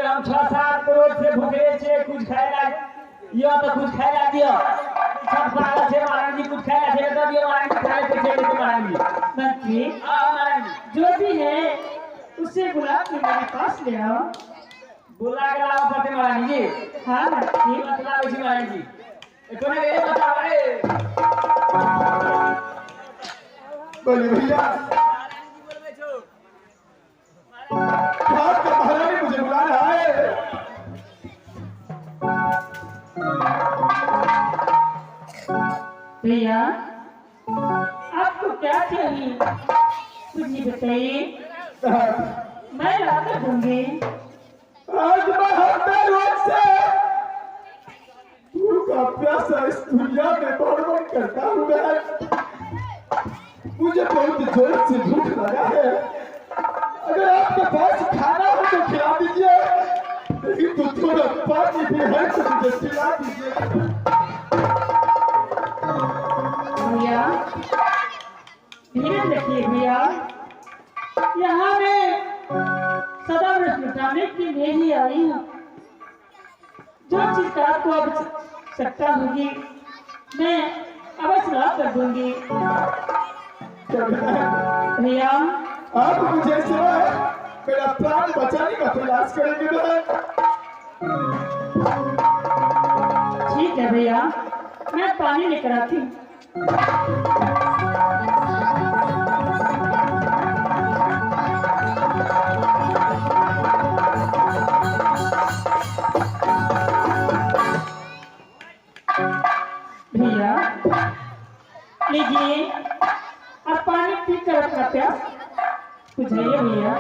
हम 6-7 करोड़ से भूखे छे कुछ खाएला यो तो कुछ खाएला दियो सब पागल छे महाराज जी कुछ खाएला छे तो दियो महाराज जी खाए तो छे तो महाराज जी मंत्री हां महाराज जी जो भी है उसे बुला के मेरे पास ले आओ। बुला के लाओ पते महाराज जी। हाँ मंत्री बतला बेची महाराज जी कोने रे बता रे बोले भैया महारानी मुझे बुला रहा है। भैया आपको क्या चाहिए मुझे बताइए मैं लाकर दूंगी। आज मैं हर रोज से भूखा प्यासा इस दुनिया में बड़बड़ करता हूँ। मुझे बहुत जोर से भूख लगा है। अगर आपके पास खाना हो तो खिला दीजिए, नहीं तो थोड़ा पानी भी है तो मुझे पिला दीजिए। भैया धीरे रखिए भैया, यहाँ मैं सदा व्रत लुटाने के लिए ही आई हूँ। जो चीज का आपको आवश्यकता होगी मैं अवश्य ला कर दूंगी। भैया आप मुझे सिवाय मेरा प्राण बचाने का प्रयास करेंगे ना? ठीक है भैया, मैं पानी लेकर आती हूँ। भैया लीजिए, आप पानी पीकर अपना प्यास बुझाइए भैया।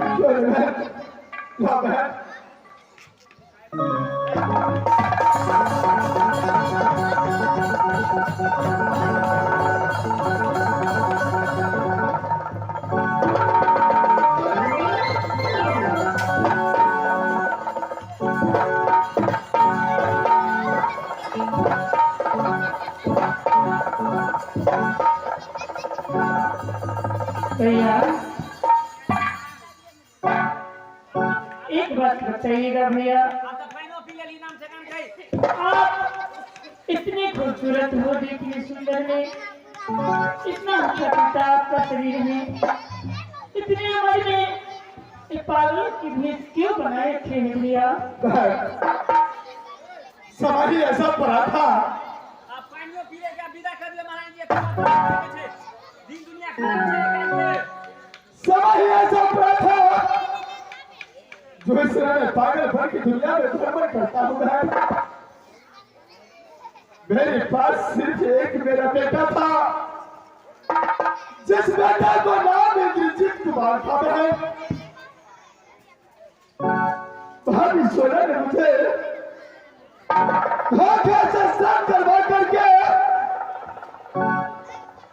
भैया एक बात बताइएगा भैया, आप इतने खूबसूरत हो, देखने सुंदर में, इतना अच्छा पिता आपका शरीर में, इतने उम्र में एक पागल की भेष क्यों बनाए रखे हैं भैया? समाधि ऐसा पड़ा था समाधि ऐसा पड़ा था जो इस समय पागल भर की दुनिया में भ्रमण करता हुआ है। मेरे पास सिर्फ एक मेरा बेटा था, जिस बेटा को नाम इंद्रजीत कुमार था। भाभी सोना ने मुझे धोखे से स्नान करवा करके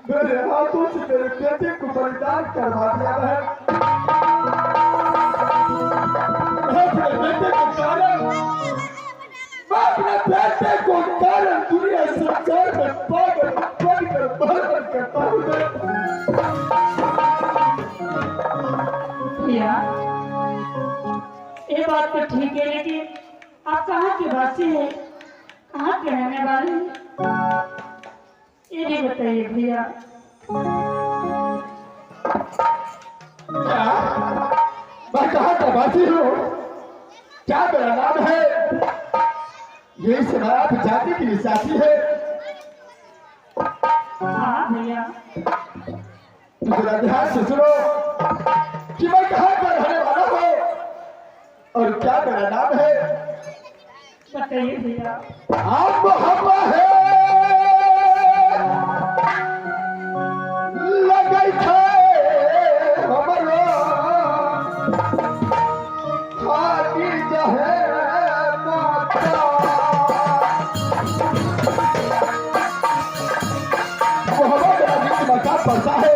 मेरे हाथों से मेरे बेटे को बलिदान करवा दिया है। मैं अपने बेटे के कारण दुनिया संसार में पागल बनकर भ्रमण करता हूँ। भैया ये बात तो ठीक है, लेकिन आप कहाँ के वासी हैं, कहाँ के रहने वाले हैं, ये भी बताइए भैया। क्या मैं कहाँ का वासी हूँ, क्या मेरा नाम है, ये समय आप जानने की निशानी है। हाँ भैया, जरा ध्यान से सुनो कि मैं कहाँ का रहने वाला हूँ और क्या मेरा नाम है। बताइए भैया। आप हम है लगे थे हमरो खाती जहे माता। वो हमारे अजीत मकान पड़ता है।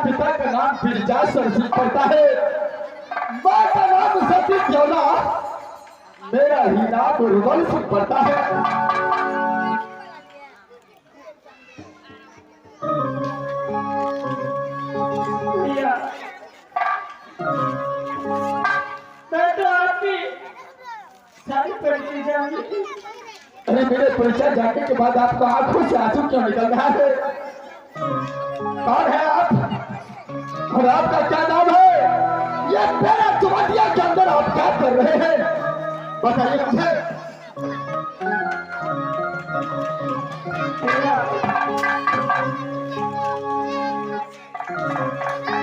पिता का नाम बिरजा सरसिंह पड़ता है। ही नाम रुदल से पड़ता है। भैया मैं तो आपकी सारी परिचय जान ली। अरे मेरे परिचय जानने के बाद आपका आंखों से आंसू क्यों निकल रहा है? कौन है आप और आपका क्या नाम है? ये मेरा चुमटिया के अंदर आप क्या कर रहे हैं? बताइए मुझे।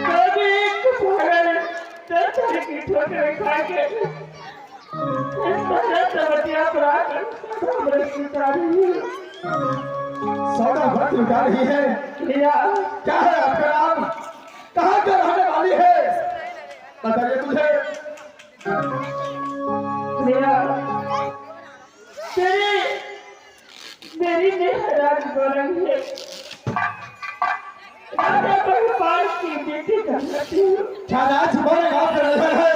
कभी एक भोगल दर्शन की ठोकर खा के इस तरह चमटिया पर आकर अमृत लुटा रही है। सौदा व्रत लुटा रही है। भैया क्या है आपका नाम? कहाँ का रहने वाली है? बताइए मुझे। भैया मेरी मेहराज गोरंग है। राजा भगवान की बेटी कहलाती हूँ। क्या राज बोले आप नजर है?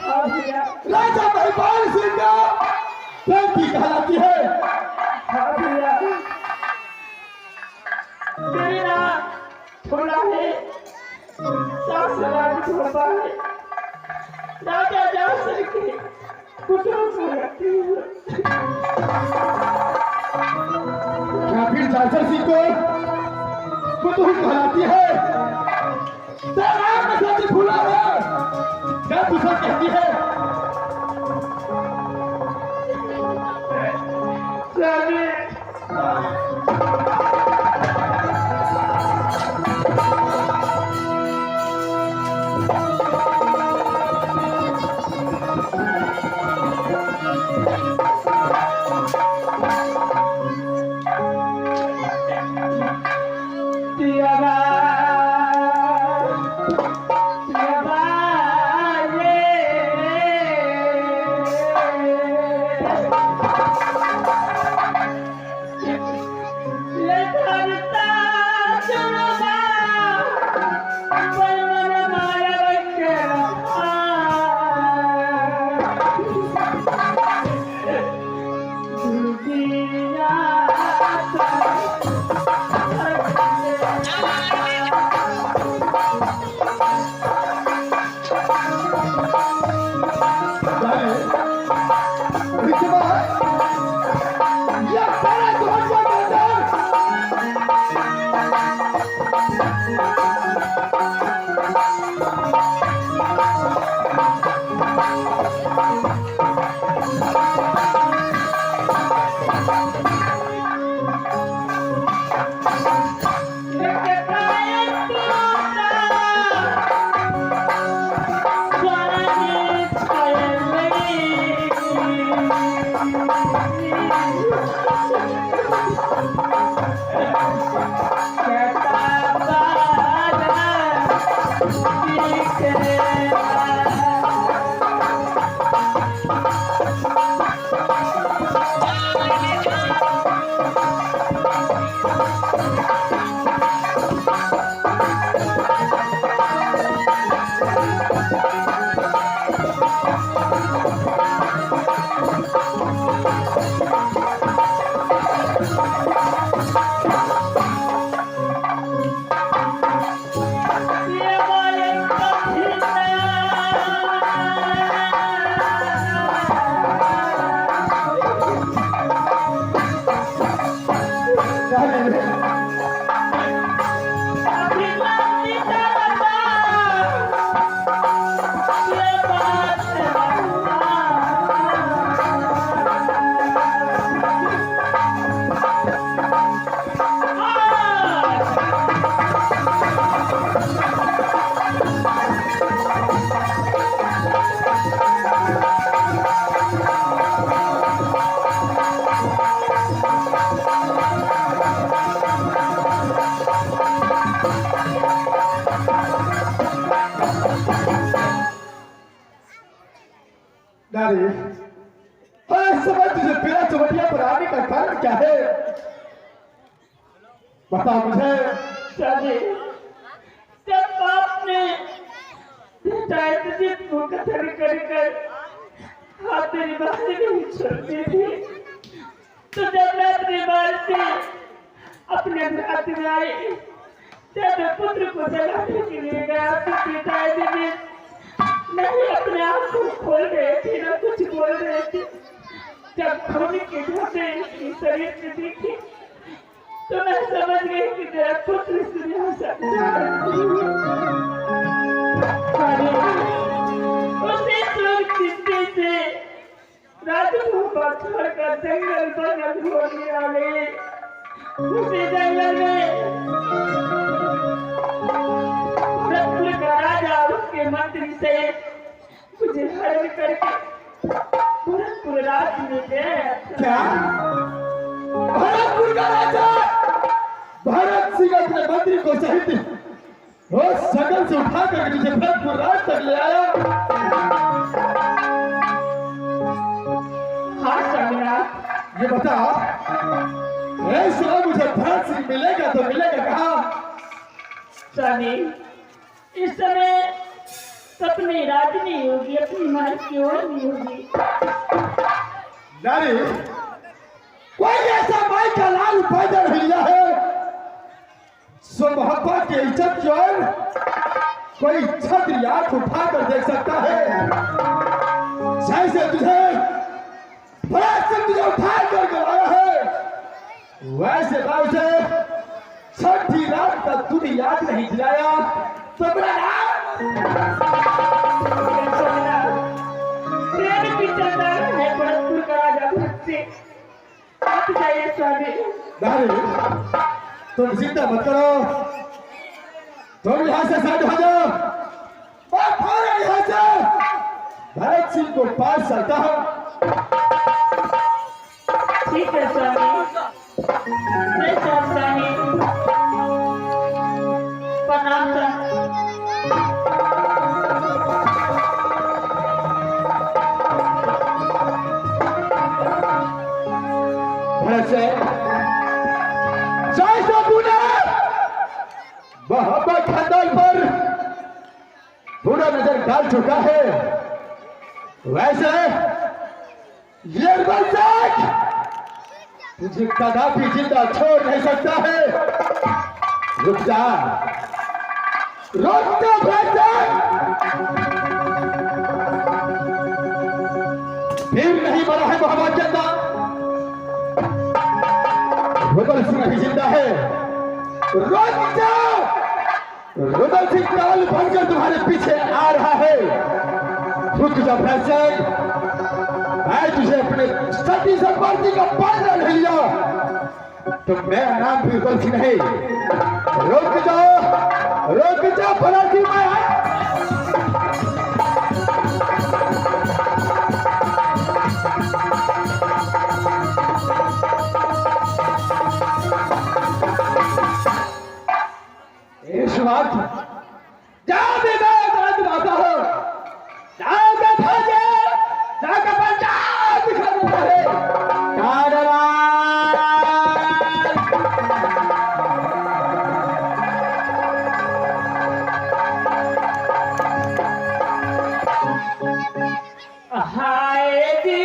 हाँ भैया राजा महिपाल सिंह का बेटी कहलाती है। हाँ भैया मेरे नाम थोड़ा है सासराज धोबा है। राजा जासर के पुत्रों को रखती हूँ। क्या फिर जासर सिंह को पुतुल कहलाती है? तेरा कसम भूला है। क्या पुतुल कहती है? नारी, इस समय तुझे मेरा चमटिया पर आने का कारण क्या है? बता मुझे। जब आपने को कथन कर आप तेरी बात नहीं छोड़ती थी, तो जब मैं अपनी बात से अपने हाथ में आई, जब मैं पुत्र को जलाने के लिए गया तो पिताजी ने नहीं अपने आप को खोल रहे थे, ना कुछ बोल रहे थे। जब खून की घाटे इसकी शरीर में दिखी तो मैं समझ गई कि मेरा पुत्र इसलिए हो सकता उसे सुख चिंते से राजभोग पर छोड़कर जंगल बंगल होने वाले उसे जंगल में भरतपुर का राजा और उसके मंत्री से मुझे हरण करके भरतपुर राज में गए। क्या भरतपुर का राजा भरत सिंह अपने मंत्री को सहित वो सगल से उठा कर तुझे भरतपुर राज तक ले आया? हाँ सम्राट, ये बता, ऐसा मुझे भरत सिंह मिलेगा तो मिलेगा कहाँ? स्वामी, इस समय अपनी राजनी होगी, अपनी महल की ओर नहीं होगी। नारी, कोई ऐसा माई का लाल पैदा नहीं लिया है सो मोहब्बत की इज्जत की ओर कोई छत्र आंख उठाकर देख सकता है? जैसे तुझे भरत सिंह तुझे उठा कर गवाया है, वैसे उसे छठी रात का तुझे याद नहीं दिलाया तो मेरा नाम प्रेम की चंदार है भरतपुर का राजा भरत सिंह। आप जाइए स्वामी। नारी, तुम चिंता मत करो, तुम यहाँ से साइड हो जाओ, मैं फौरन यहाँ से भरत सिंह को पास सकता हूँ। ठीक है स्वामी, मैं चाहता हूँ। प्रणाम भरत सिंह, जैसा तूने मोहब्बत खानदान पर बुरा नजर डाल चुका है, वैसे ये बरसात तुझे कदापि जिंदा छोड़ नहीं सकता है। रुक जा, रुक जा बरसात, फिर नहीं मरा है मोहम्मद जन्दा, रुदल सिंह अभी जिंदा है। रुक जा, रुदल सिंह काल बनकर तुम्हारे पीछे आ रहा है। रुक जा फैसल, मैं तुझे अपने सती संपत्ति का बदला नहीं लिया तो मेरा नाम भी रुदल सिंह नहीं। रुक जा भला सिंह, मैं इस वक्त जाओ बेटा, आता हो, जाओ फौजे, जाकर पंचायत दिखा है। हाय दी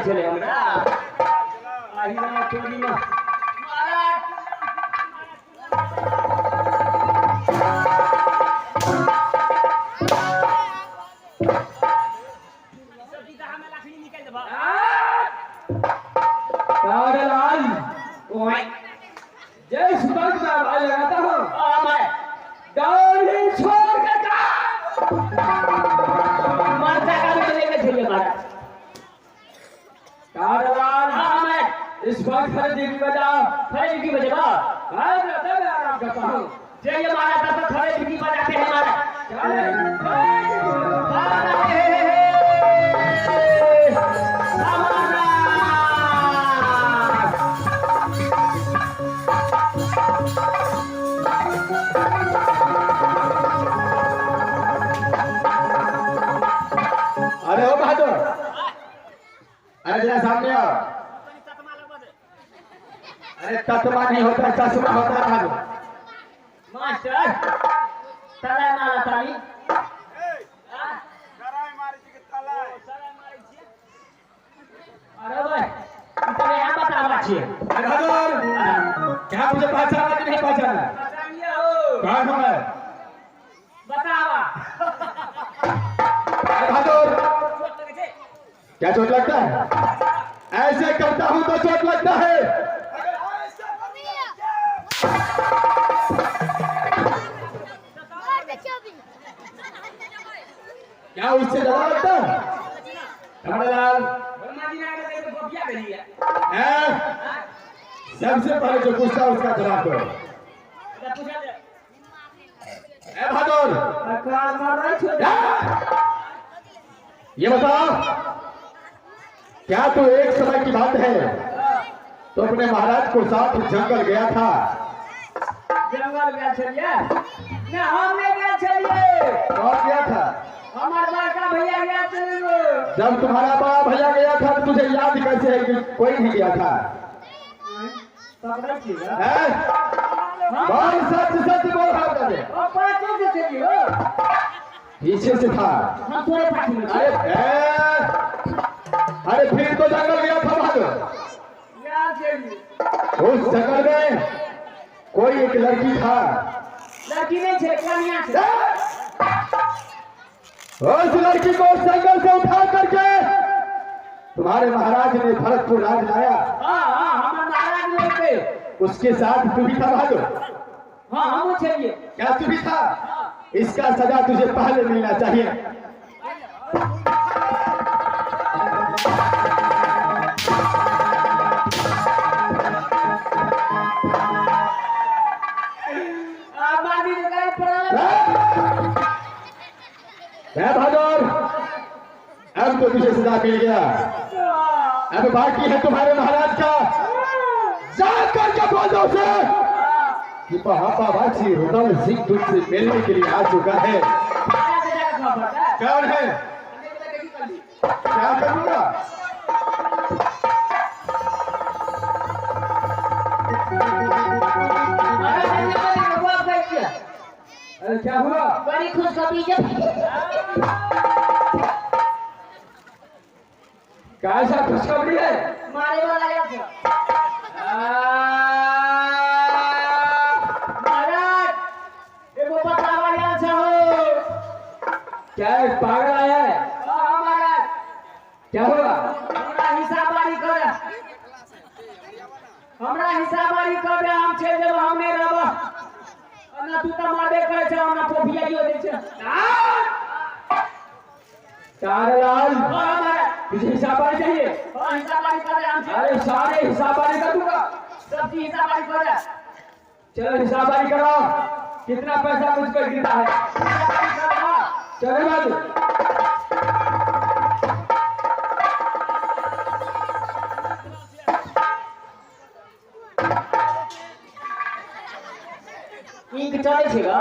चले हमरा आही ना चोरी ना महाराज सब सीधा हमें लाठी निकाल देबा कारेलाल ओए जय सुबह का आवाज लगाता हूँ मैं गाड़ी छोड़ के जा माता का भी लेके चलिए महाराज कारेलाल मैं इस वक्त खरीदी की बजाओ खड़े की बजेगा हाँ रहता मैं आराम करता हूँ जय महाराज तब तक खड़े की बजाते हैं महाराज अरे ओ बहादुर अरे जरा सामने आओ अरे तत्मा नहीं होता चश्मा होता है बहादुर मास्टर तला मारा ताली अरे भाई इतने यहाँ बतावा छिए अरे बहादुर क्या मुझे पहचाना कि नहीं पहचाना बताइए हो कौन हूँ मैं बतावा अरे बहादुर चोट लगे छे क्या चोट लगता है ऐसे करता हूँ तो चोट लगता है क्या उससे ज्यादा लगता है कमलालाल ब्रह्मा जी ने आगे तो बबिया भेजी है हैं? सबसे पहले जो पूछता है उसका जवाब दो अच्छा पूछा दे ए बहादुर कार मार रहा छो ये बताओ क्या तू एक समय की बात है तो अपने महाराज को साथ जंगल गया था जंगल गया चलिए ना हमने गया चलिए कौन गया था हमारे बड़का भैया गया चलिए जब तुम्हारा बड़ा भैया गया था तो तुझे याद कैसे है कि कोई नहीं गया था पकड़ा छिएगा हैं? बोल सच सच बोल रहा था और पाछे से चलिए पीछे से था हम थोड़े पाछे में अरे अरे फिर तो जंगल गया था बहादुर यार चलिए उस जंगल में कोई एक लड़की था लड़की नहीं छे कन्या छे उस लड़की को उस जंगल से उठा करके तुम्हारे महाराज ने भरतपुर राज लाया हां हां हमारे महाराज लोग पे उसके साथ तू भी था बहादुर हां हम चलिए क्या तू भी था इसका सजा तुझे पहले मिलना चाहिए आबादी ने कहीं पड़ा बहादुर अब तो तुझे सजा मिल गया अब बाकी है तुम्हारे महाराज का जाकर के बोल दो उसे कि पहापावासी रुदल सिंह तुझसे मिलने के लिए आ चुका है कौन है क्या करूंगा अरे क्या हुआ बड़ी खुशखबरी है कैसा खुशखबरी है मारे वाला आया था महाराज एगो बतावा आया था हो क्या एक पागल आया है हां महाराज क्या हुआ हमरा हिसाबारी कर हम छे जब हम नहीं रहब ना तू त मारबे करे छ ना फोफिया दियो दे छ कारेलाल हां महाराज तुझे हिसाबारी चाहिए हां हिसाबारी कर हम छे अरे सारे हिसाबारी कर दूंगा सब चीज हिसाबारी कर चलो हिसाबारी कराओ कितना पैसा मुझको गिरता है हिसाबारी कर हां चलो बात इंक चले छेगा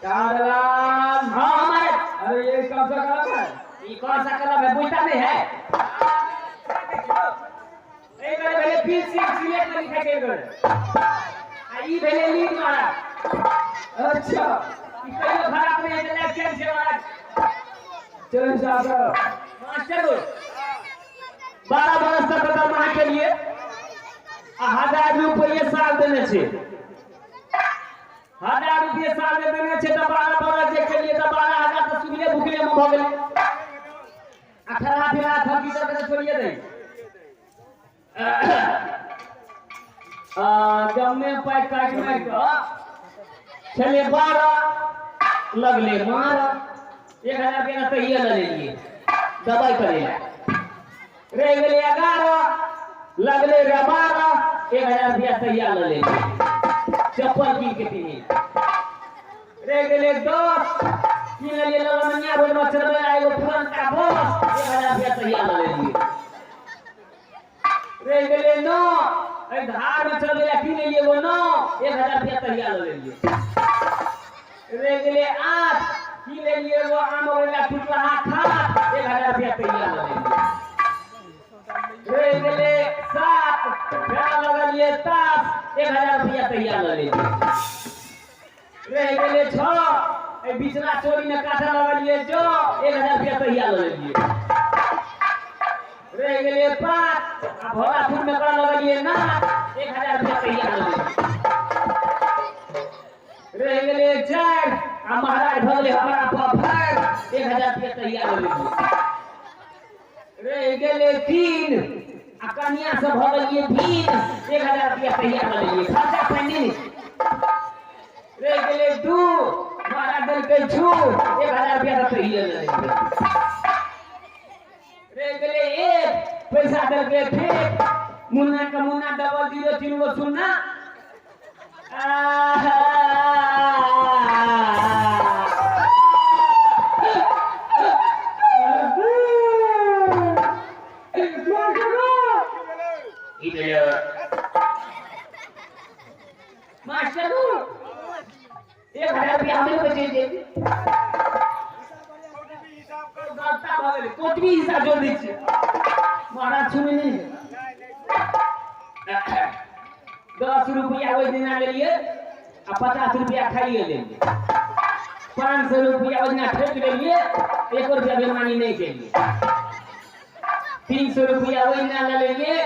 कारेलाल हां हमारे अरे ये कौन सा कलम है ये कौन सा कलम है बुझता नहीं है एक बार पहले फिर सिलेक्ट में लिखा के कर आई पहले लीड मारा अच्छा कहियो खराब नहीं है लेफ्ट हैंड से मारा चलो साहब मास्टर 12 बरस तक दरमाहा के लिए 1000 रुपये साल देने छे 1000 रुपये साल में देने छे तो 12 बरस जे के लिए तो 12000 तो सुनिए भूखले में भ गेले अखरा फिरा थकी तक छोड़िए दे जम्मे पाई काट में चले 12 लगले मार 1000 रुपया तो ये ले लिए दवाई करेला रह गए 11 लगले 12 1000 रुपया तैयार ले लिए चप्पल की के पीने रह गए 10 की ले लिए लमनिया रोड में चल रहा है वो पुरान का बस 1000 रुपया तैयार ले लिए रह गए 9 एक धार में चल रहा की ले लिए वो 9 1000 रुपया तैयार ले लिए रह गए 8 की ले लिए वो आम वाला टुकड़ा खा 1000 रुपया तैयार ले लिए रह गए 7 क्या लगा लिए ताश 1000 रुपया तैयार ले लिए रह गए 6 ए बिचना चोरी में काटा लगा लिए जो 1000 रुपया तैयार ले लिए रह गए 5 अब भोला फूल में कर लगा लिए ना 1000 रुपया तैयार ले लिए रह गए 4 अब महाराज भगले हमारा पफर 1000 रुपया तैयार ले लिए रह गए 3 आ कन्या से भगलिए 3 1000 रुपया तैयार ले लिए खर्चा पैनी रह गए 2 महाराज दल के छू 1000 रुपया तैयार ले लिए रह गए 1 पैसा दल के फेंक मुन्ना का मुन्ना 003 वो सुनना मास्टर 1000 रुपया हमें बचे दे कोटवी हिसाब जोड़ दीजिए महाराज सुने नहीं 10 रुपया वही दिन ले लिए और 50 रुपया खाइए ले लिए 500 रुपया वही ठेक ले लिए 1 रुपया बेमानी नहीं के लिए 300 रुपया वही ना ले लिए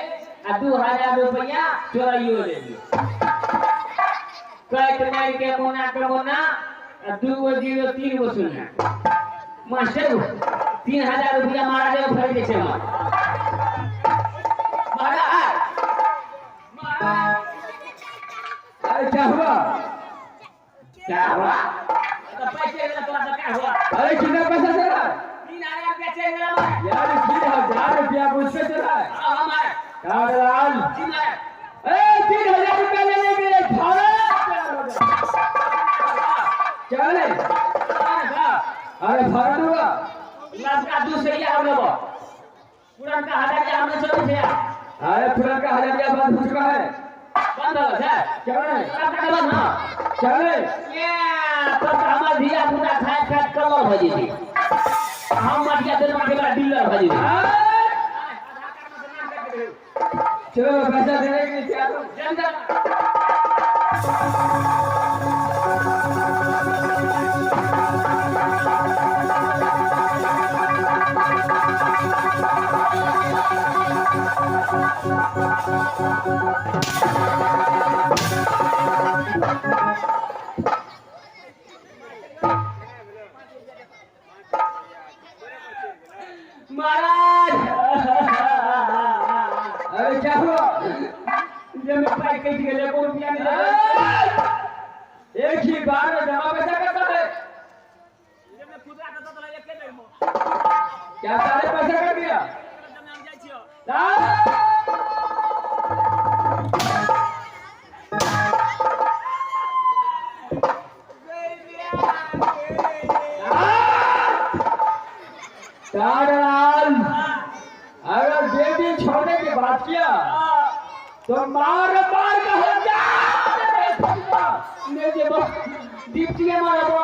और 2000 रुपया चोराइयो ले लिए कट मार के मोना 203 वो सुनना मास्टर 3000 रुपया मारा दे भर दे छे अरे क्या हुआ तो पैसे ना थोड़ा सा क्या हुआ अरे कितना पैसा चला 3000 रुपया चल गया यार 3000 रुपया मुझसे चला हां हमारे कागलाल 3000 रुपया लेने के लिए क्या ले अरे भारत हुआ लड़का दूसरे या हम लोग पुरान का 1000 के हमने चले थे अरे पुरान का 1000 रुपया बंद हो चुका है बंद हो गया क्या है लड़का बंद ना क्या है ये तो हमारा धिया पुता खाए कलर हो जी हम मटिया देर में के डीलर हो जी चलो पैसा देने के लिए तैयार हो जनता महाराज अरे क्या हुआ जब मैं पाई कट गए को रुपया मिला एक ही बार में जमा पैसा करता है जब मैं खुद आता तो एक के देर में क्या सारे पैसा कर दिया जब हम जाई छियो कागलाल अगर बेटी छोड़ने की बात किया तो मार कहा जा ने जे दीप्तिया मारबो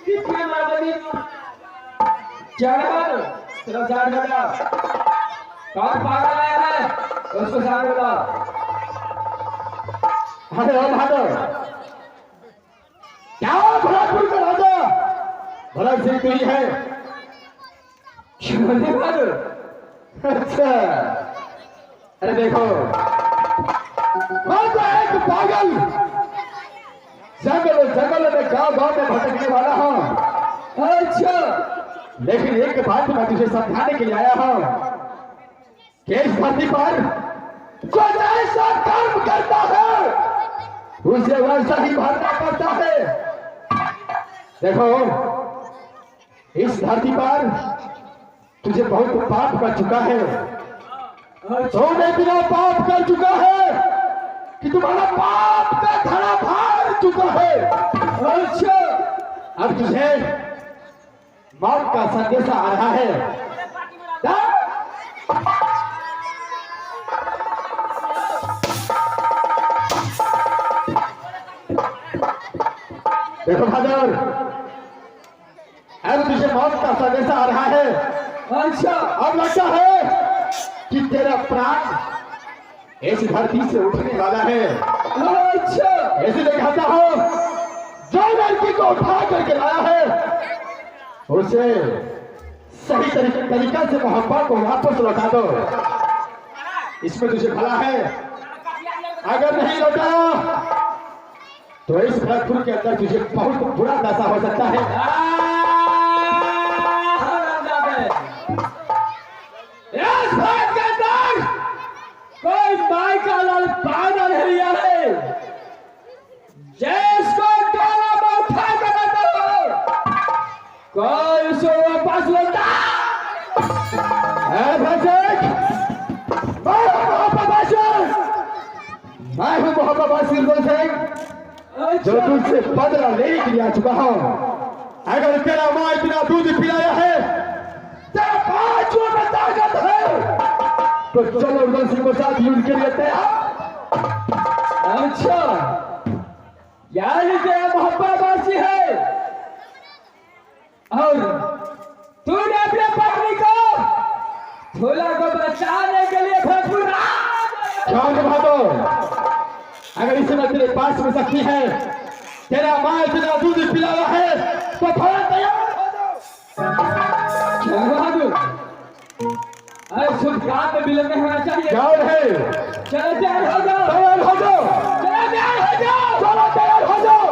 दीप्तिया मारबो चल तेरा साथ बता कौन पागल आया है उसको साथ बता हाथो क्या भरतपुर का राजा भरत सिंह कोई है छोटे बहादुर, अच्छा, अरे देखो, मैं तो एक पागल जंगल में गांव में भटकने वाला हूँ। अच्छा, लेकिन एक बात मैं तुझे समझाने के लिए आया हूँ कि इस धरती पर जो जैसा कर्म करता है उसे वैसा ही भरना पड़ता है। देखो, इस धरती पर तुझे बहुत पाप कर चुका है, तूने इतना पाप कर चुका है कि तुम्हारा पाप का धड़ा भार चुका है। अच्छा, अब तुझे मौत का संदेश आ रहा है। देखो बहादुर, अब तुझे मौत का संदेश आ रहा है। अच्छा, अब लगता है कि तेरा प्राण इस धरती से उठने वाला है। अच्छा, ऐसे दिखाता हूं, जो लड़की को उठा करके लाया है उसे सही तरीका से मोहब्बत को वापस लौटा दो। इसमें तुझे भला है। अगर नहीं लौटाया तो इस भरतपुर के अंदर तुझे बहुत बुरा दशा हो सकता है। इस बात के अंदर कोई माई का लाल पागल है, जिसको डोला में उठा कर लाता हो, कोई उसे वापस लौटा। मैं हूँ मोहब्बत सिंह जो तुझसे बदला लेने के लिए आ चुका हूँ। अगर तेरा माँ इतना दूध पिलाया है, तेरा पांचों में ताकत है, तो चलो उधर सिंह को साथ युद्ध के लिए तैयार। अच्छा, यानी तेरा मोहब्बत है और तूने अपने पत्नी को भोला को बचाने के लिए भरपूर बहादुर, अगर इस समय तेरे पास में शक्ति है, तेरा माँ इतना दूध पिलाया है, तो थोड़ा तैयार हो जाओ। बहादुर, अरे शुभ काम में विलंब नहीं होना चाहिए। तैयार है, चलो तैयार हो जाओ, तैयार हो जाओ, चलो तैयार हो जाओ, चलो तैयार हो जाओ।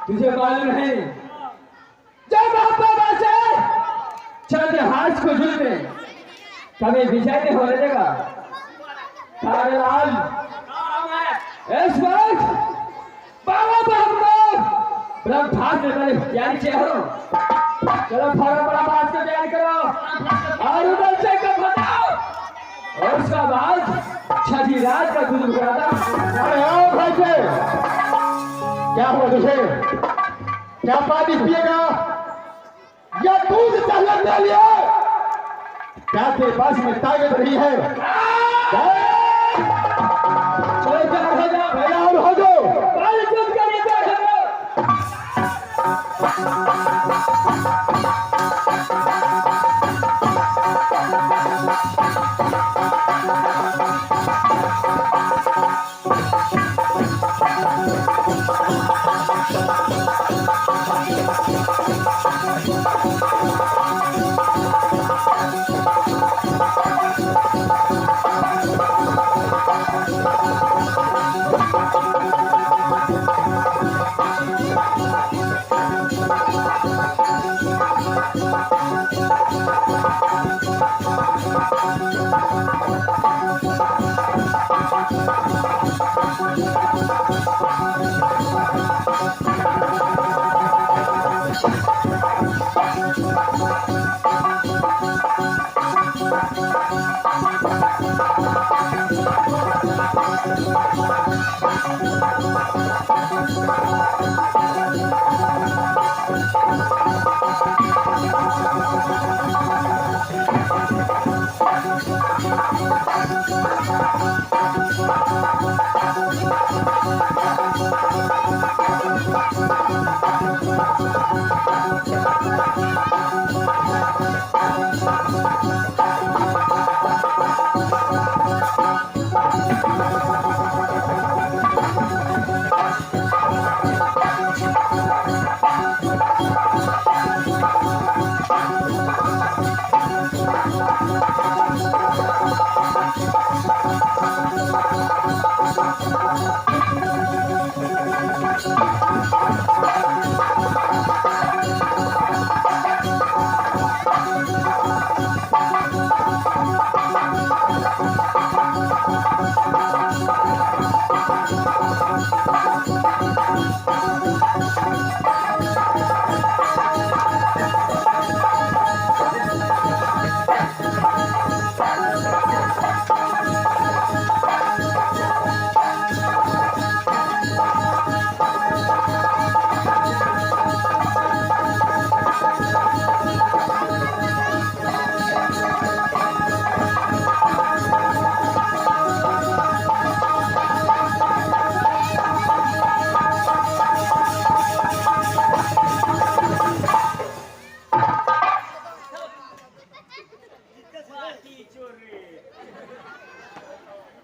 तुझे मालूम है जब आप बाबा से चंद हाथ को जुलते कभी विजय नहीं होने देगा। लाल इस वक्त ब्लड फास्ट में पहले तैयारी चलो चलो फौरन बड़ा बात से तैयारी करो और उधर से कब बताओ और उसका बाद छठी रात का दूध कराता। अरे आओ भाई से क्या हुआ तुझे? क्या पानी पिएगा या दूध चाहिए ले लिया? क्या तेरे पास में ताकत रही है? चलो तैयार हो जाओ तैयार हो जाओ पहले दूध का निकाल दो।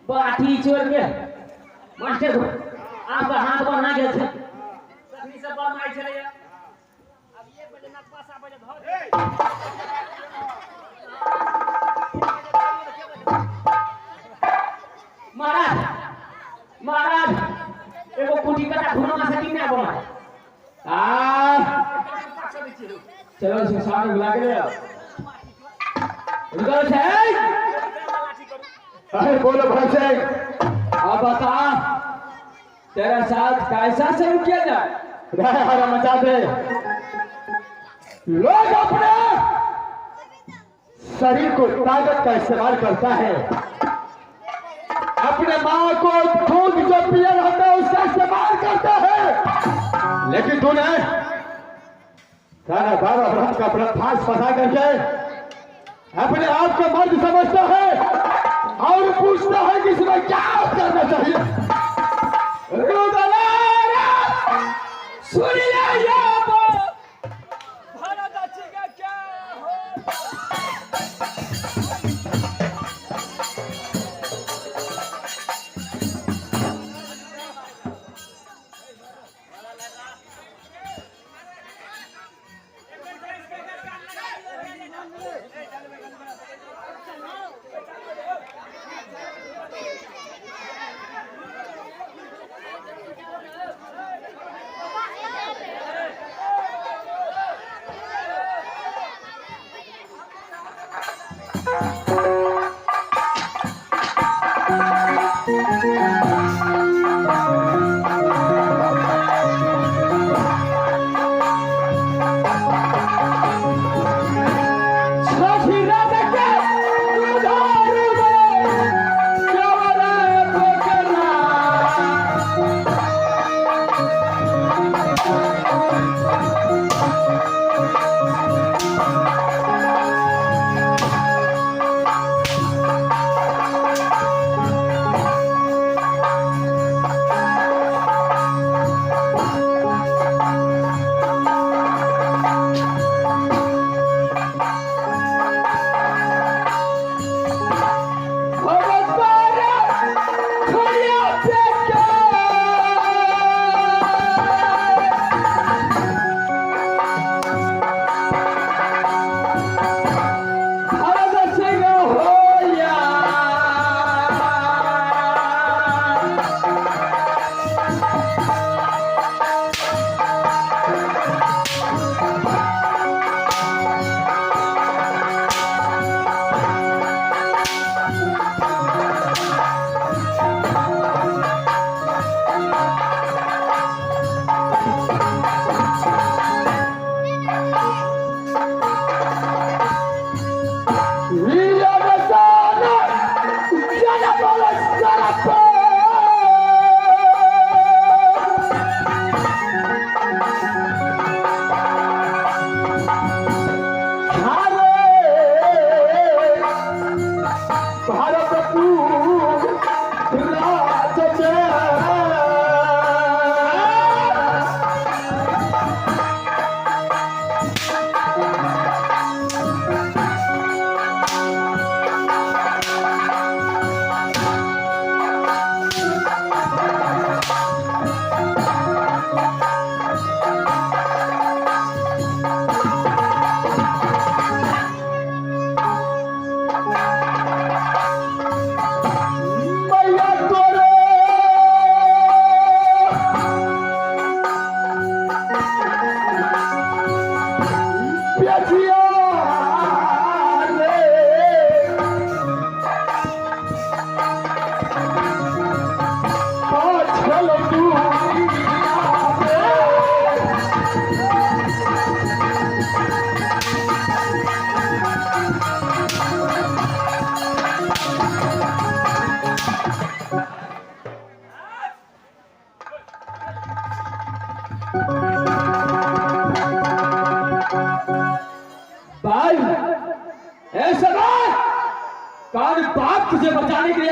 बाटी चोर के मास्टर को आपका हाथ बना गया था सभी सब बात मार चले अब ये बजे ना पास आ बजे धर महाराज महाराज एगो कुटी कटा घुमा सकी ना बना चलो से सामने बुला के ले रुको है। अरे बोलो भाई सिंह अब बता तेरा साथ कैसा शुरू किया जाए? हरा मचा दे। लोग अपने शरीर को ताकत का इस्तेमाल करता है, अपने माँ को दूध जो पिया रहता है उसका इस्तेमाल करता है, लेकिन तूने सारा 12 व्रत का व्रतभास फंसा करके अपने आप को मर्द समझता है और पूछता है कि इसमें क्या करना चाहिए। सुन ले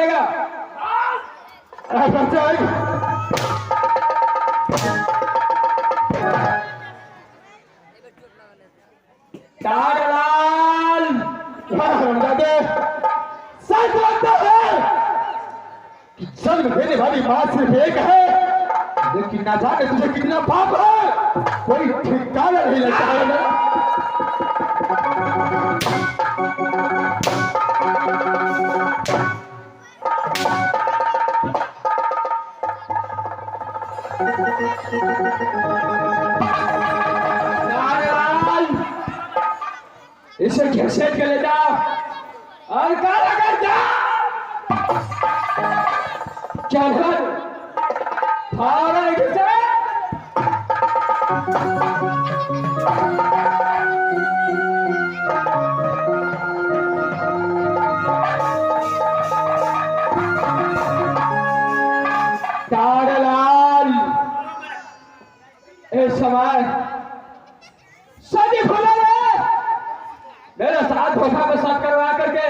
जाएगा। ऐसा चाहिए। कागलाल सच लगता है कि जन्म देने वाली मां सिर्फ एक है, लेकिन ना जाने तुझे कितना पाप है, कोई ठिकाना नहीं लगता है। इसे घसीट के ले जाओ और काला कर जाओ। चल तारलाल इस समय सभी खुला है। मेरे साथ धोखा को साथ करवा करके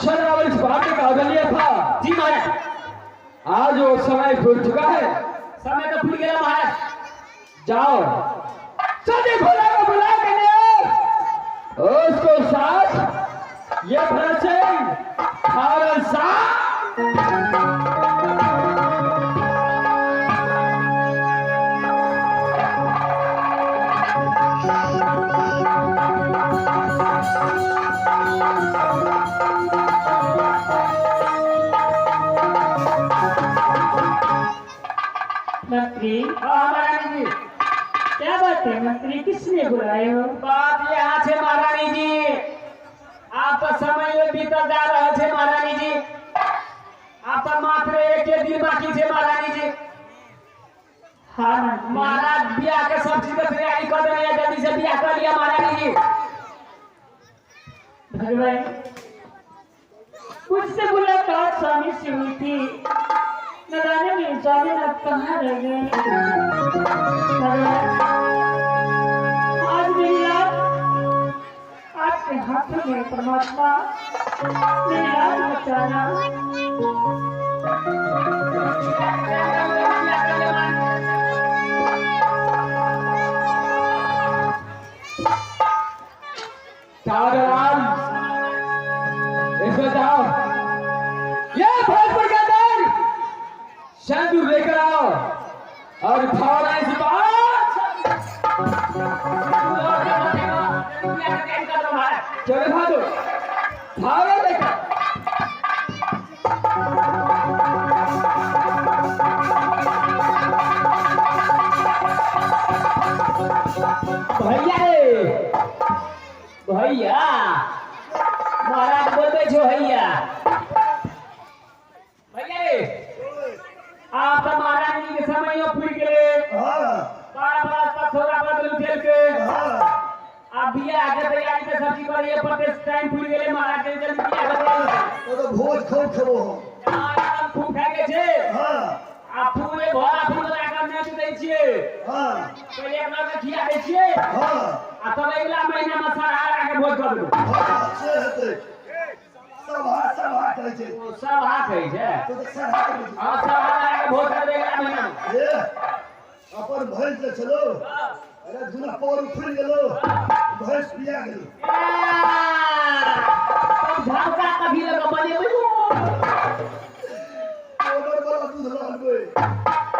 शर्मावली से भागने का आदर लिया था। जी महाराज, आज वो समय भूल चुका है। समय तो भूल गया महाराज। जाओ सभी खुला को बुला के ले उसको साथ ये भरत सिंह भारत साथ मंत्री। महारानी जी, क्या बात है मंत्री, किसने बुलाए हो? बात यहाँ छे महारानी जी, आप तो समय में बीतल जा रहे छे महारानी जी। आप तो मात्र एक दिन बाकी छे महारानी जी। हाँ मंत्री। महाराज ब्याह के सब चीज की तैयारी कर रहे हैं, जल्दी से ब्याह कर लिया महारानी जी। भगवान मुझसे मुलाकात स्वामी से हुई थी, न जाने में स्वामी अब कहाँ रह गए। भगवान आज मेरी याद आपके हाथों में परमात्मा, मेरी याद बचाना। तारलाल इसमें जाओ, ये भोजपुर के अंदर सिंदूर लेकर आओ और फावड़ा इस बात चले भागो, फावड़ा लेकर। भैया रे भैया, महाराज बोलते छो भैया। भैया रे, आप तो महाराज जी के समय में फूल गए। बड़ा बड़ा पथोरा बदल खेल के आप बिया आगे तैयारी के सब्जी करिए, पर टाइम फूल गए महाराज जी जल्दी बिया कर तो भोज खूब खबो एकदम खूब खाके छे। आप फूले भरा फूल लगा के नहीं दै छिए। पहले एक बार खिया दै छिए, आ तब अगला महीना में सारा के भोज कर दू। सब हाथ करे छे। ओ सब हाथ है जे। तो सब हाथ करे छे। हां सब हाथ के भोज कर दे अगला महीना में। ये अपन भैंस ले चलो। अरे दुना पौर खुल गेलो, भैंस पिया गेलो। तब झाका कभी लगा बने बुझो। ओकर वाला दूध लाल गए।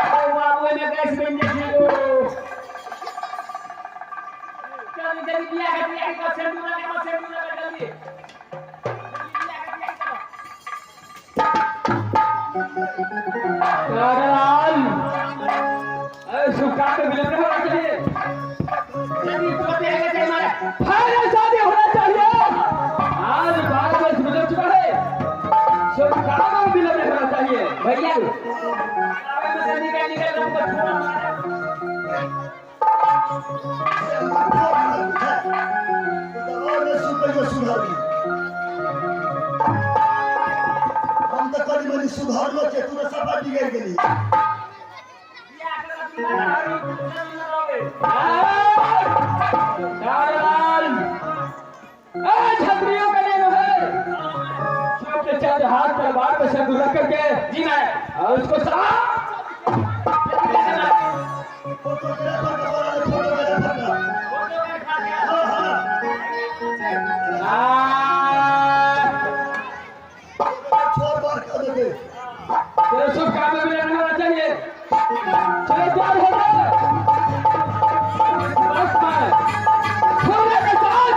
ओ बाबू ने गैस बन जेलो। चल जल्दी बिया कर सेंडू लगा जल्दी। तारलाल सुखा के मिलते होना चाहिए, जल्दी तोते आगे चाहिए हमारा। फाइनल शादी होना चाहिए। आज 12 वर्ष गुजर चुका है, सुखा में मिलते होना चाहिए। भैया आवे में से निकल हमको छोड़ा मारा। तो और ने सुपर जो सुधारी। हम तो कभी मनी सुधारलो के तूने सब बिगड़ गेली। बिया कर तुम्हारा तारलाल छत्रियों का नेम है, जब हाथ तलवार पे सिंदूर रख करके जी मैं और उसको साफ फोटो तेरा फोटो वाला फोटो मेरा फोटो हाँ हाँ छोड़ बार कर देते तेरे शुभ काम में मिलने होना चाहिए। चलो तैयार हो गए बस मैं खोलने के साथ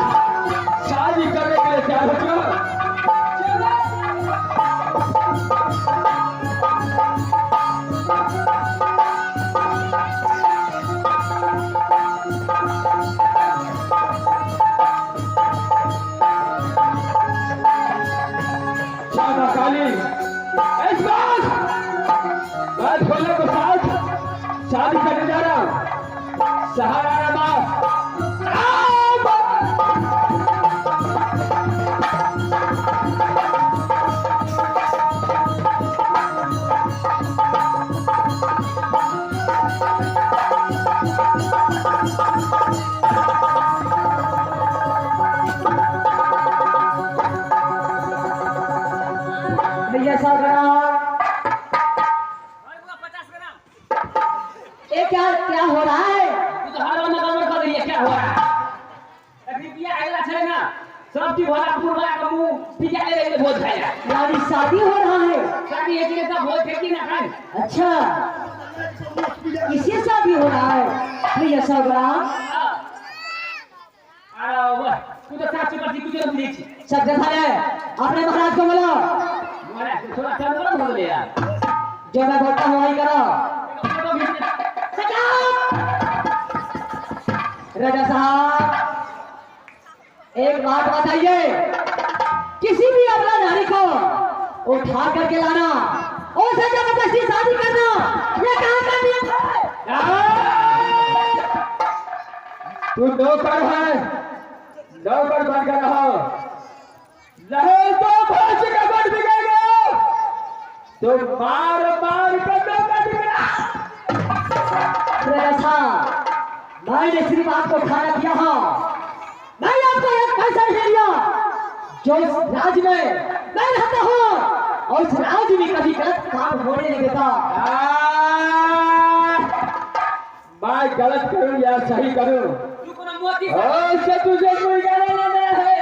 शादी करने के लिए तैयार हो चुका। शादा काली इस बार मैं खोलने के साथ शादी करने जा रहा हूँ। सहारा भैया साहब 50 ग्राम ये क्या क्या हो रहा है? तू तो हर में काम कर रही है क्या हो रहा है अभी बिया आइला छे ना सब की भला पूरा का मुंह पिया ले ले भोज खाया यानी शादी हो रहा है। शादी है कि सब भोज फेंकी ना खाए अच्छा किसी शादी हो रहा है भैया साहब? अरे वाह तू तो साची पर कुछ नहीं देखी सब देखा है अपने महाराज को बोलो मारा थोड़ा चंद्र बोल ले यार जो मैं बोलता हूँ वही करो। राजा साहब एक बात बताइए, किसी भी अपना नारी को उठा करके लाना उसे जबरदस्ती शादी करना ये कहाँ का नियम है? तू नौकर है, नौकर बनकर रहो। रहे तो भैंस का बट बिगेगा, तो मार मार कर नौकर बिगड़ा। ऐसा मैंने सिर्फ आपको खाना दिया है, मैंने आपको एक पैसा नहीं दिया। जो इस राज में मैं रहता हूँ और इस राज में कभी गलत काम होने नहीं देता। मैं गलत करूं या सही करूं, तू कोनो मोती उससे तुझे कोई लेना नहीं है।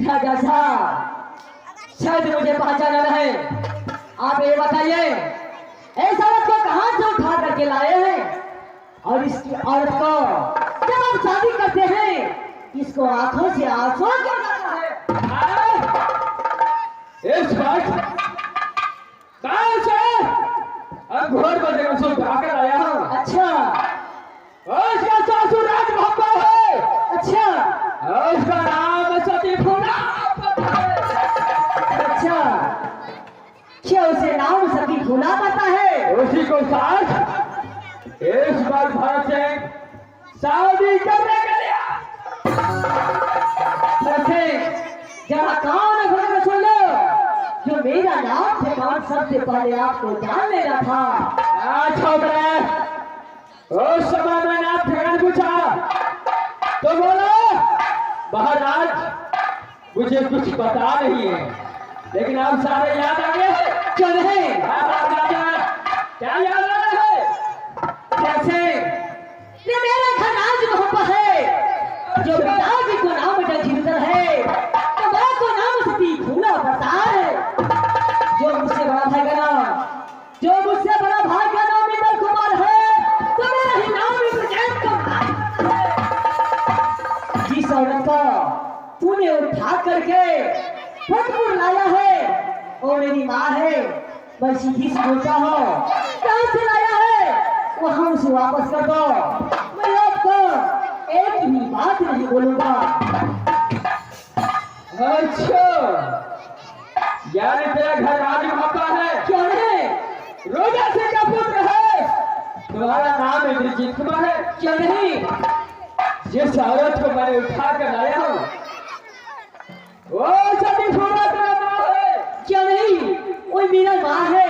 राजा साहब शायद मुझे पहचाना नहीं, आप ये बताइए ऐसा औरत को कहाँ से उठा करके लाए हैं और इसकी औरत को जब हम शादी करते हैं इसको आंखों से आंसू क्यों आता है? इस वक्त कहाँ से घोड़ बजे को सुन आकर आया हूँ। अच्छा उसका ससुर राज भक्ता है। अच्छा उसका नाम सती फूला। अच्छा क्या उसे नाम सती फूला पता है? उसी को साथ इस बार भारत से शादी करने के लिए वैसे जरा कान खोल कर सुन लो, जो मेरा नाम थे कान सबसे पहले आपको जान लेना था। छोकरे, उस समय मैंने आप ठिकान पूछा तो बोला महाराज मुझे कुछ पता नहीं है, लेकिन आप सारे याद आ गए। क्यों नहीं? क्या याद आ रहा है? कैसे? ये मेरा घर राज मोहब्बत है, जो पिताजी को नाम जिंदर है तो वो को नाम सती फूला पता है। जो मुझसे बड़ा भाई का नाम, जो मुझसे बड़ा भाई का नाम इंद्र कुमार है तो मेरा ही नाम इंद्रजीत कुमार है। जिस औरत को तूने उठा करके फटपुर लाया है वो मेरी माँ है। मैं सीधी से बोलता हूँ कहाँ से लाया है वहाँ उसे वापस कर दो। मैं आपको एक भी बात नहीं बोलूंगा। अच्छा, यानी तेरा घर राज भक्ता है? क्यों है? रोजा सिंह का पुत्र है। तुम्हारा नाम इंद्रजीत कुमार है? क्यों नहीं? जिस औरत को मैंने उठा कर लाया हूँ वो सती फूला तेरा नाम है। क्यों नहीं? वो मेरा माँ है।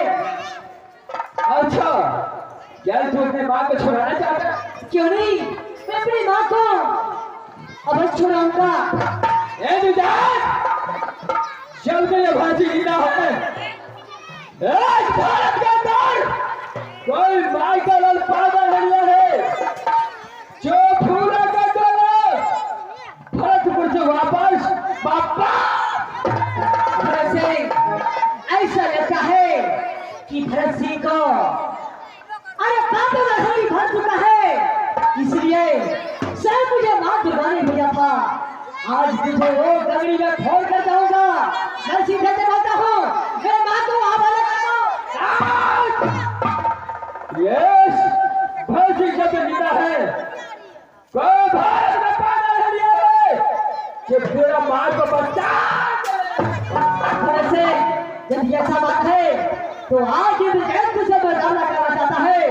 अच्छा, यार तू अपने माँ को छुड़ाना चाहता है? क्यों नहीं? मैं अपनी माँ को अवश्य छुड़ाऊंगा। ए दुजान, जब ये भाजी जीता है। एक भारत के अंदर कोई माइकल और पागल नहीं है जो पूरा का चलो भरतपुर से वापस भरत सिंह, ऐसा लगता है कि भरत सिंह को अरे पापा का हरी भर चुका है, इसलिए सर मुझे मां दुर्गाने भेजा था। आज तुझे वो गगड़ी में फोड़ कर जाऊंगा। मैं सीधे से कहता हूँ, मैं मां को हवाला कर दूं। यस भाजी जब जीता है कोई भारत में पागल नहीं है कि पूरा मार को बचा। भरत सिंह, यदि ऐसा बात है तो आज ये ब्रिगेड तुझे बदला करना चाहता है।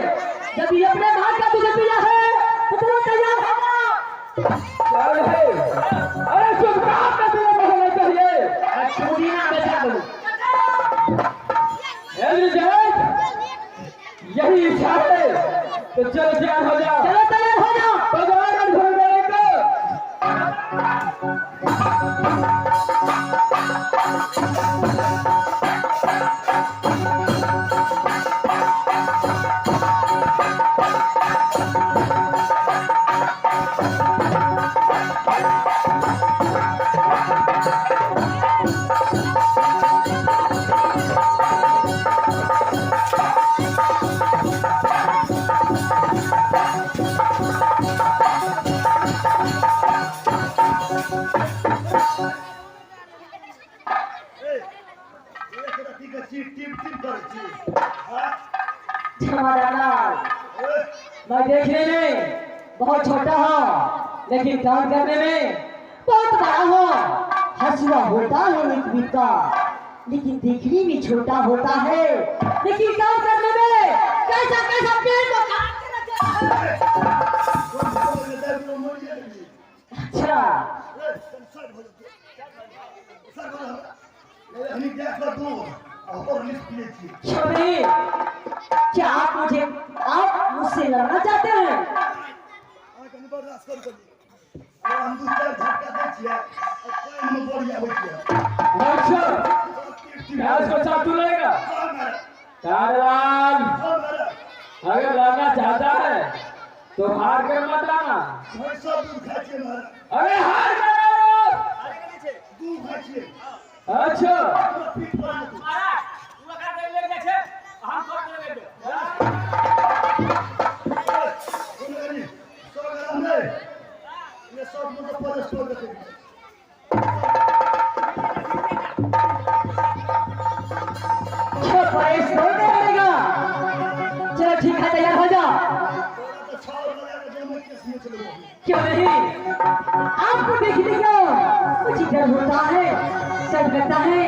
जब ये अपने मां का तुझे पिया है तो तुम तैयार होगा। चल है अरे शुभकाम का तुम्हें होना चाहिए। चोरी ना बेचा करो। यही इच्छा है तो चलो तैयार हो जाओ। चलो तैयार हो जाओ। भगवान घर में को मैं देखने में बहुत छोटा हूँ लेकिन काम करने में बहुत बड़ा हूँ। हंसुआ होता है एक बीता, लेकिन देखने में छोटा होता है, लेकिन काम करने में कैसा कैसा पेड़ को काट के रखा है। अच्छा, छोड़िए, क्या आप मुझसे लड़ना चाहते हैं? अच्छा इसको साथ तू लेगा तारलाल। अगर लड़ना चाहता है तो हार कर मत आना। अरे हार कर। अच्छा चलो ठीक है, तैयार हो जाओ। क्यों नहीं, आपको देखने का कुछ डर होता है, सब लगता है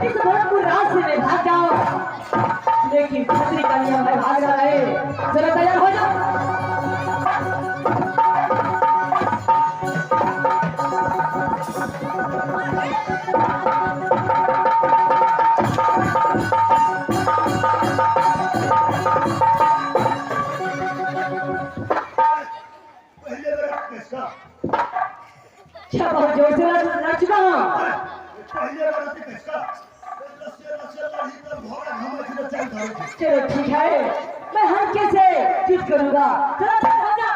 इस भरतपुर रास्ते में भाग जाओ, लेकिन खतरे का नियम है भाग रहा है। चलो तैयार हो जाओ। क्या बहुत जोर से लड़ चुका हूँ। चलो ठीक है, मैं हल्के से जीत करूंगा। चलो हो जा।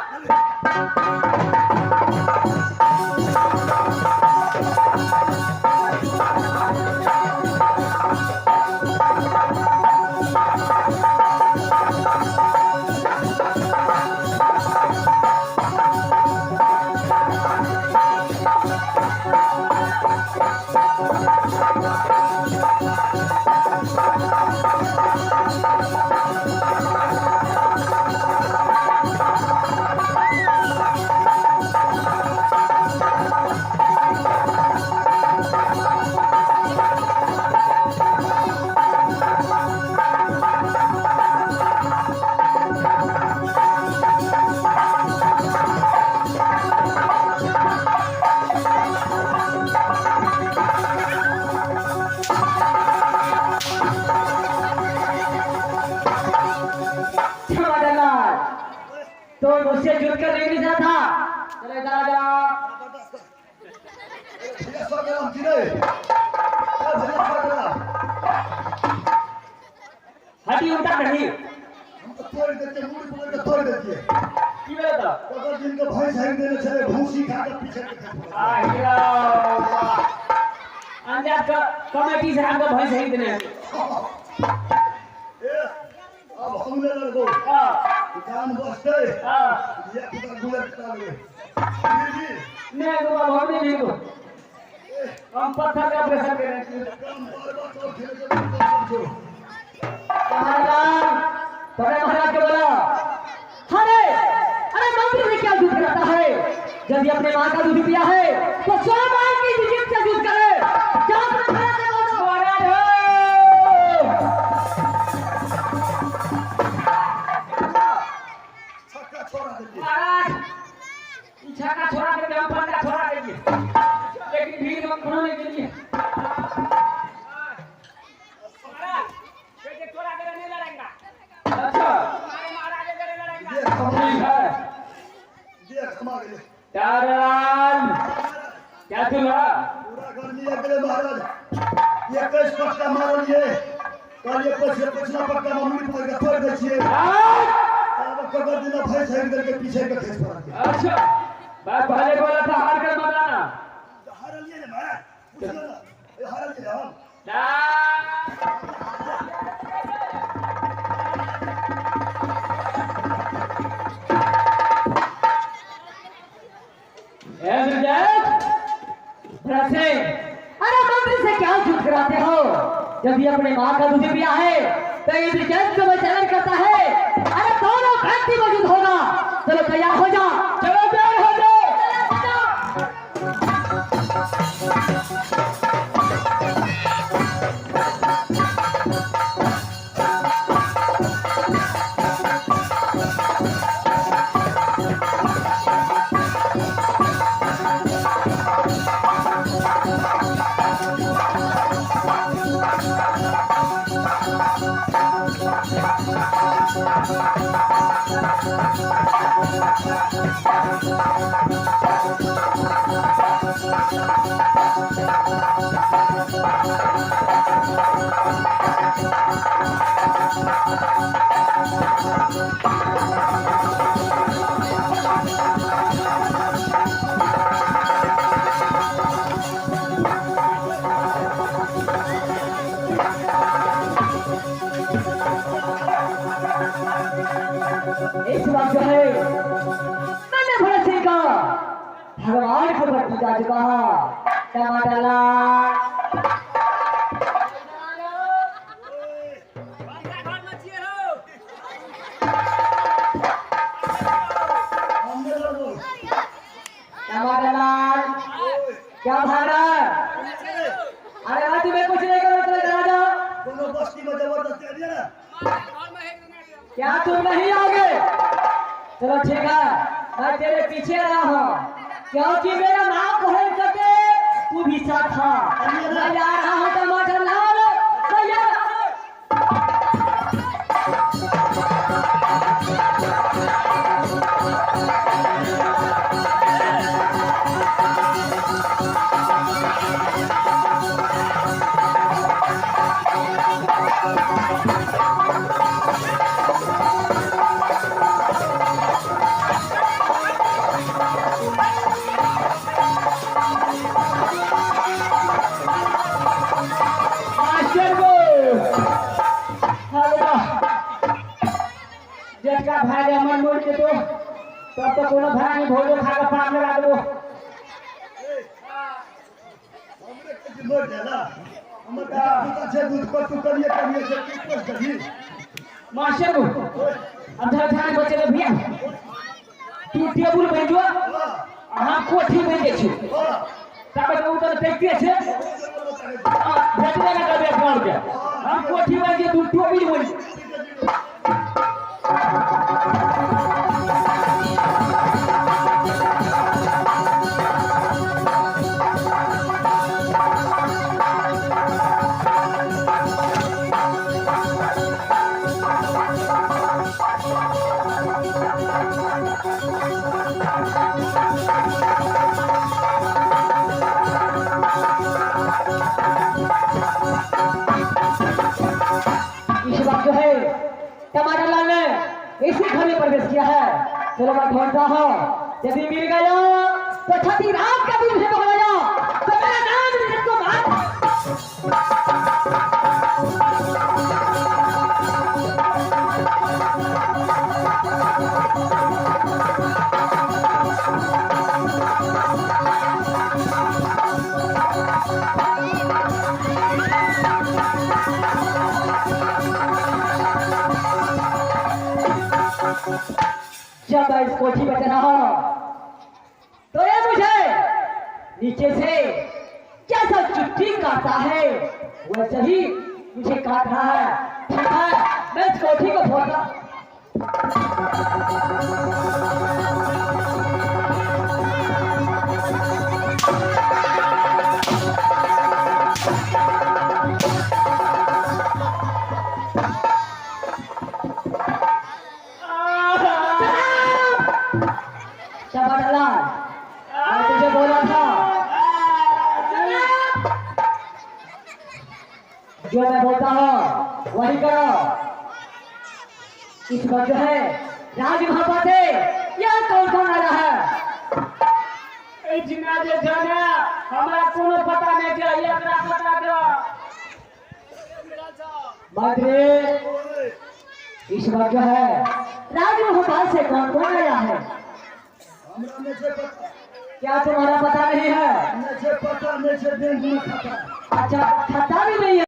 तो मुझसे जुड़ कर नहीं मिला था। चलो इधर आ जाओ। नहीं हम तो तोड़ देते मुड़ी पकड़ के तोड़ देते की बोले तो अगर दिन के भैंस है देने चले भूसी खा के पीछे के आ हीरा अंजाद का कमेटी से हमको भैंस ही देने ए अब हमने लगो हां जान बसते हां ये पूरा गुलर काल में जी नहीं तो भगवान नहीं को हम पत्थर का प्रेशर कर रहे हैं काम बार तो खेल के समझो महाराज बड़े महाराज को बोला अरे अरे मंत्री में क्या दूध कराता है जब ये अपने मां का दूध पिया है तो 100 मां की जिद से दूध करे क्या महाराज ने बोला महाराज हो छक्का छोड़ा देते महाराज इच्छा का छोड़ा करके हम पर का छोड़ा देंगे लेकिन भीड़ में खोने के लिए महाराज कैसे छोड़ा कर नहीं लड़ेगा अच्छा हमारे महाराज करे लड़ेगा ये ठीक है देख हमारे चारण क्या चुना पूरा गर्मी अगले महाराज ये कैसे पक्का मार लिए कल ये पछला पक्का मम्मी पर के तोड़ दे छिए अब कबर दिन भैंस है इधर के पीछे के खेस पर के अच्छा बात पहले बोला था हार कर बताना हार लिए ना मैं पूछो ना ये हार लिए हम अरे मंत्री से क्या झूठ कराते हो जब ये अपने माँ का दूध पिया है तो इंद्रजैत को विचारण करता है अरे दोनों व्यक्ति मौजूद होगा चलो तैयार हो जा चलो तैयार हो जाओ इस बात जो है मैंने भरत सिंह का भगवान को भक्ति जा चुका टमाटर हमने लगो टमाटर क्या भाड़ा अरे आज तुम्हें कुछ नहीं करो तो चला जाओ कोनो बस्ती में जबरदस्ती आ दिया ना क्या तुम नहीं आओगे चलो ठीक है मैं तेरे पीछे रहा हूँ क्योंकि मेरा नाम कहल करके तू भी साथ था मैं जा रहा हूँ टमाटर लाओ तैयार रहो। मास्टर को हेलो जेठ का भाई मन मोड़ के तो तब तो कोनो भाई नहीं भोलो खा के पान लगा दो हमरे के मर जाला हमर का छे दूध पर तू करिए से किस करी मास्टर को अंदर थाने बचे ले भैया तू टेबुल भेजो हम कोठी में देखियो तब तो उधर देखते छे भेजने का कबे कर के हम कोठी में जे दू टोपी बोल गया है। चलो मैं ढूंढता हूँ, यदि मिल गया तो छठी रात का दूध है पकड़ाया तो मेरा नाम इसको मार। जब मैं इस कोठी में चला हूं तो ये मुझे नीचे से जैसा चुट्टी काटता है वैसे ही मुझे काट रहा है। ठीक है, मैं इस कोठी को फोड़ता। मैं तुझे बोला था जो मैं बोलता हूँ वही करो। इस बार जो है राज महापा थे यह कौन आया है? जिना जे जाने हमरा कोनो पता नहीं जे एकरा पता दो। मंत्री, इस बार जो है राज महापा से कौन आया है? हमरा में से पता क्या तुम्हारा पता नहीं है? मुझे पता नहीं से बैंक में खाता। अच्छा, खाता भी नहीं है।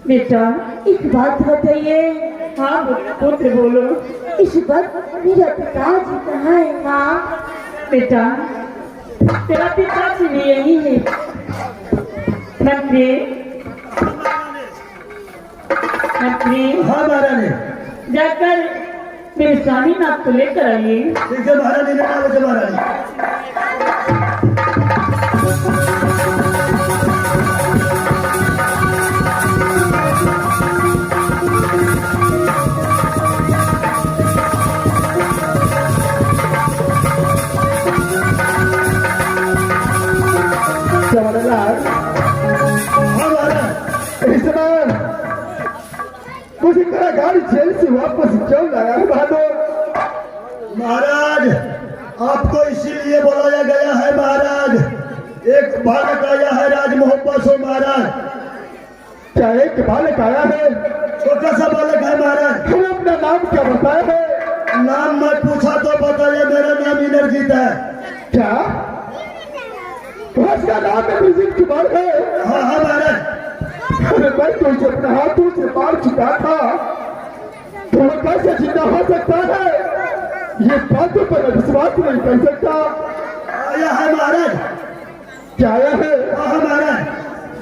बेटा एक बात बताइए। हाँ पुत्र बोलो। इस वक्त मेरा पिताजी कहाँ है माँ? बेटा तेरा पिताजी भी यही है। मंत्री, हाँ महारानी, जाकर मेरे स्वामी नाथ को लेकर आइए। ठीक है महारानी, लेकर आओ महारानी। मुझे मेरा गाड़ी जेल से वापस क्यों लाया है बहादुर? महाराज, आपको इसीलिए बुलाया गया है महाराज। एक बालक आया है राज मोहब्बत से महाराज। क्या एक बालक आया है? छोटा सा बालक है महाराज। फिर अपना नाम क्या बताया है? नाम मैं पूछा तो बताइए, मेरा नाम इंद्रजीत है। क्या उसका नाम इंद्रजीत कुमार है? हाँ हाँ महाराज। अरे मैं तो इसे अपने हाथों से मार चुका था, तो वो कैसे जिंदा हो सकता है? ये बातों पर विश्वास नहीं कर सकता। आया है महाराज। क्या आया है? हाँ महाराज।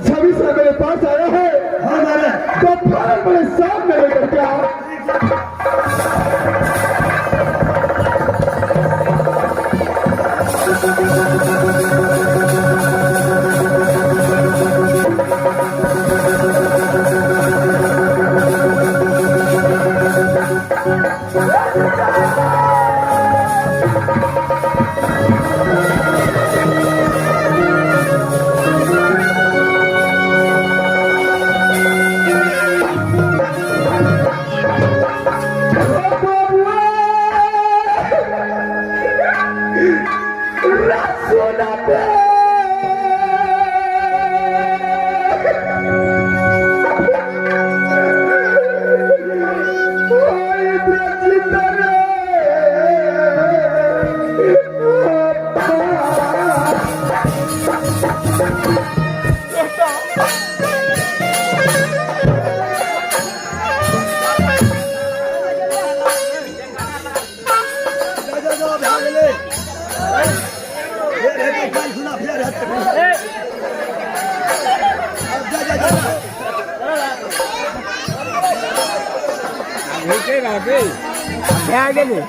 छवि से मेरे पास आया है। हाँ महाराज। तो फौरन मेरे सामने लेकर के आओ। देगा के क्या गेले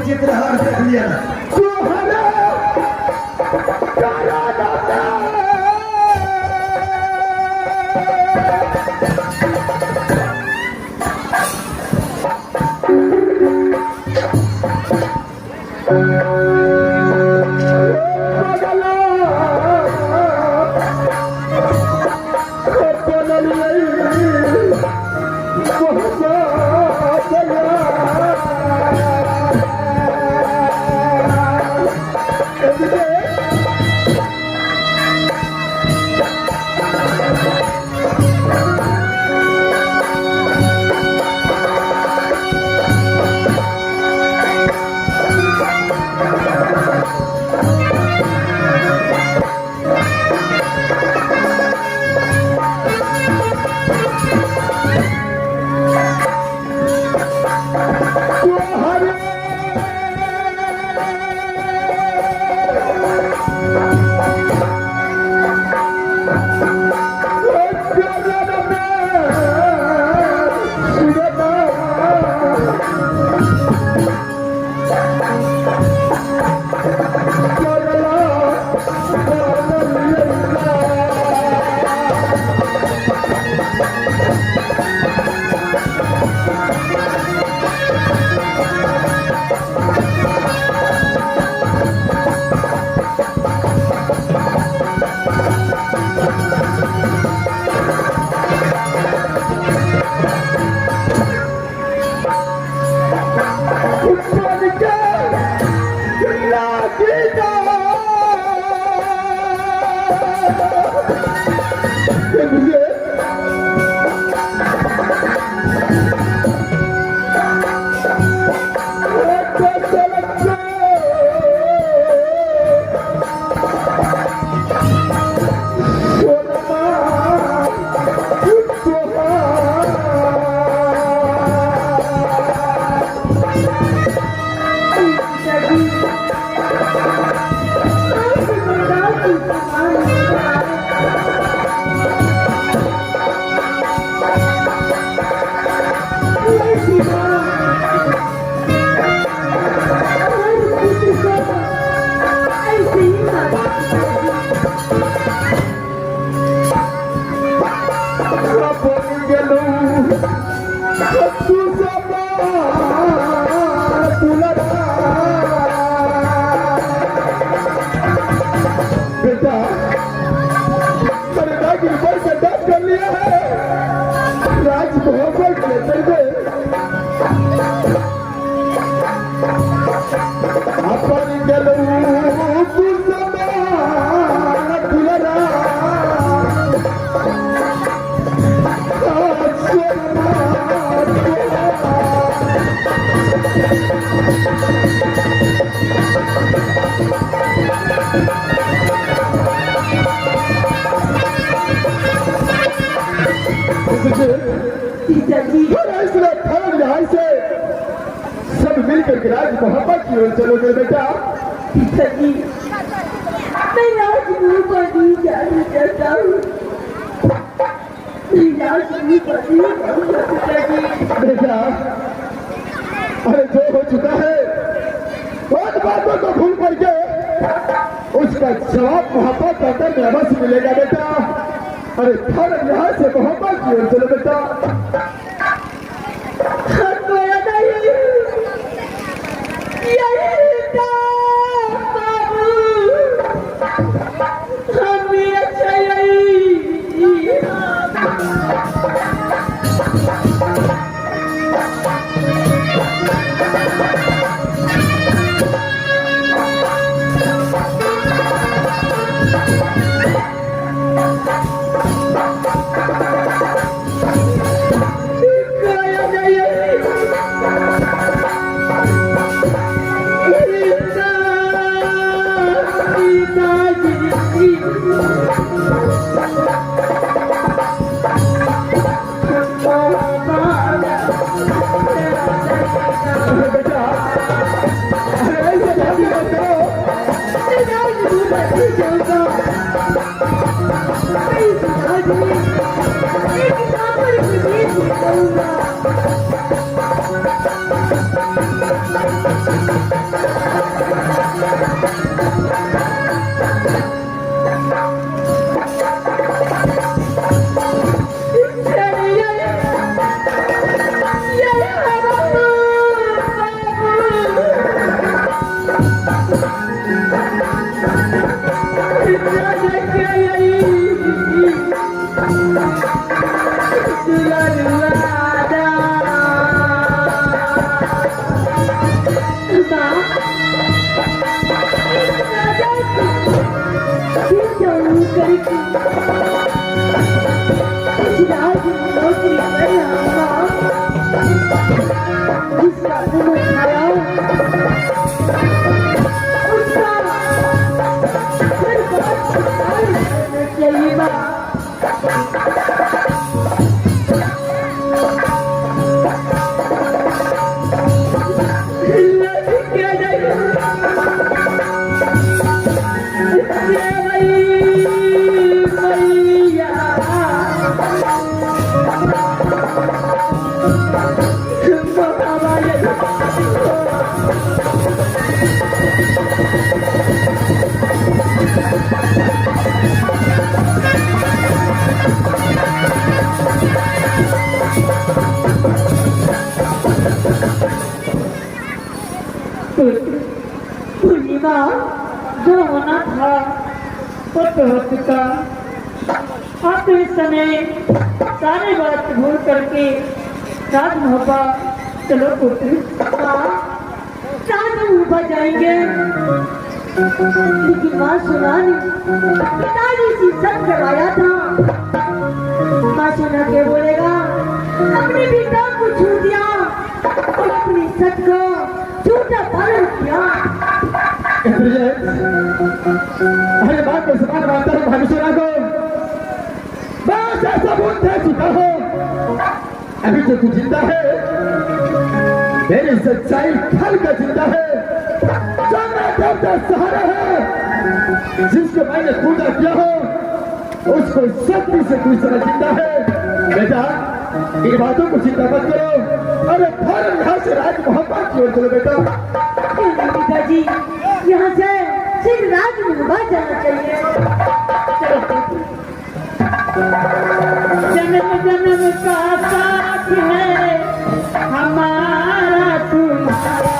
चित्रहार देख लिया सब मिलकर के राज मोहब्बत की ओर चलो मेरे बेटा। पिताजी मैं राजगुरु को नहीं जाना चाहता हूँ। मैं राजगुरु को नहीं जाऊंगा पिताजी। बेटा अरे जो हो चुका है बहुत बातों को भूल करके उसका जवाब मोहब्बत का अंदर में अवश्य मिलेगा बेटा। अरे फौरन यहाँ से मोहब्बत की ओर चलो बेटा। पूर्णिमा जो होना था वो तो हो चुका। आप इस समय सारे बात भूल करके राज मोहब्बत चलो पुत्र राज मोहब्बत जाएंगे। लेकिन माँ सुना पिताजी से सब करवाया था। माँ सुना के बोलेगा अपने पिता को छू दिया और अपनी सच को झूठा पालन किया। अरे बात को समान मानता हूँ भानुसुरा को बस ऐसा बोलते चुका हो। अभी जो तू जिंदा है मेरी सच्चाई खल का जिंदा है। जो मैं देवता सहारा है जिसको मैंने पूजा किया हो उसको शक्ति से कोई तरह जिंदा है। बेटा इन बातों को चिंता मत करो। अरे फौरन यहाँ से राज मोहब्बत की ओर चलो बेटा। पिताजी यहाँ से सिर्फ राज मोहब्बत जाना चाहिए। जन्म जन्म का साथ है हमारा तुम्हारा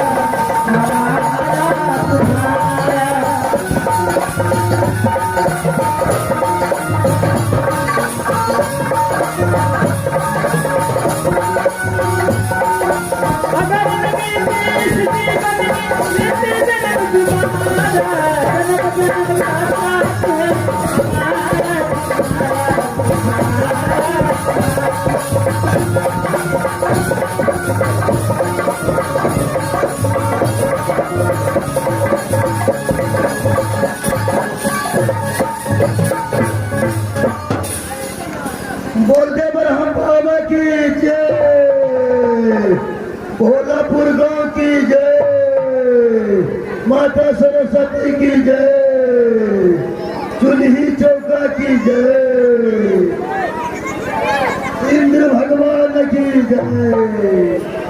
बोलते पर हम बाबा की जय। भोलापुर गांव की जय, माता सरस्वती की जय, चूल्ही चौका की जय, इंद्र भगवान की जय।